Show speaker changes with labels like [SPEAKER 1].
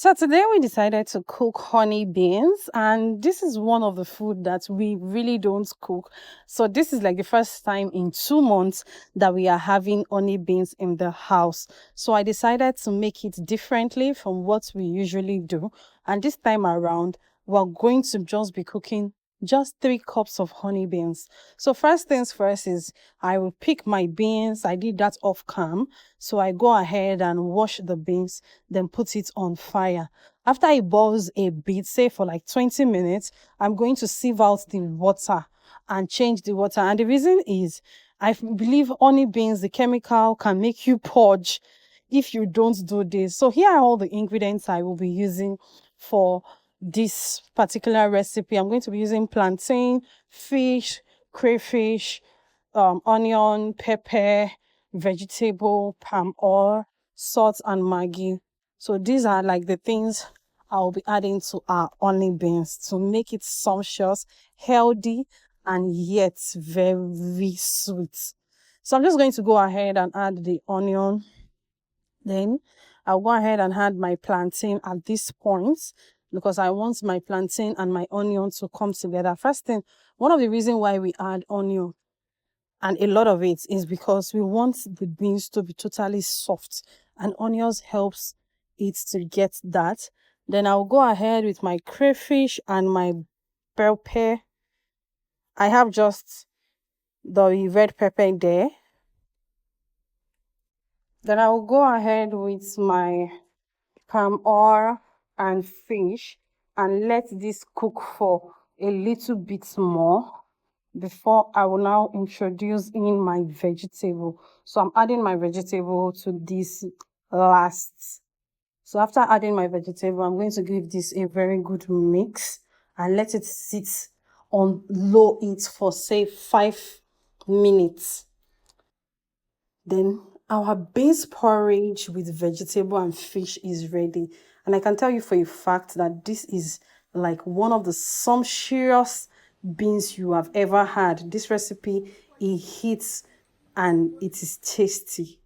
[SPEAKER 1] So today we decided to cook honey beans, and this is one of the food that we really don't cook. So this is like the first time in 2 months that we are having honey beans in the house. So I decided to make it differently from what we usually do. And this time around, we're going to just be cooking just 3 cups of honey beans. So first things first is I will pick my beans. I did that off cam. So I go ahead and wash the beans, then put it on fire. After it boils a bit, say for like 20 minutes, I'm going to sieve out the water and change the water. And the reason is I believe honey beans, the chemical can make you purge if you don't do this. So here are all the ingredients I will be using for this particular recipe. I'm going to be using plantain, fish, crayfish, onion, pepper, vegetable, palm oil, salt, and Maggi. So these are like the things I'll be adding to our honey beans to make it sumptuous, healthy, and yet very sweet. So I'm just going to go ahead and add the onion. Then I'll go ahead and add my plantain at this point because I want my plantain and my onion to come together. First thing, one of the reasons why we add onion and a lot of it is because we want the beans to be totally soft, and onions helps it to get that. Then I'll go ahead with my crayfish and my bell pepper. I have just the red pepper there. Then I'll go ahead with my palm oil and fish and let this cook for a little bit more before I will now introduce in my vegetable. So I'm adding my vegetable to this last. So after adding my vegetable, I'm going to give this a very good mix and let it sit on low heat for say 5 minutes. Then our beans porridge with vegetable and fish is ready. And I can tell you for a fact that this is like one of the sumptuous beans you have ever had. This recipe, it hits and it is tasty.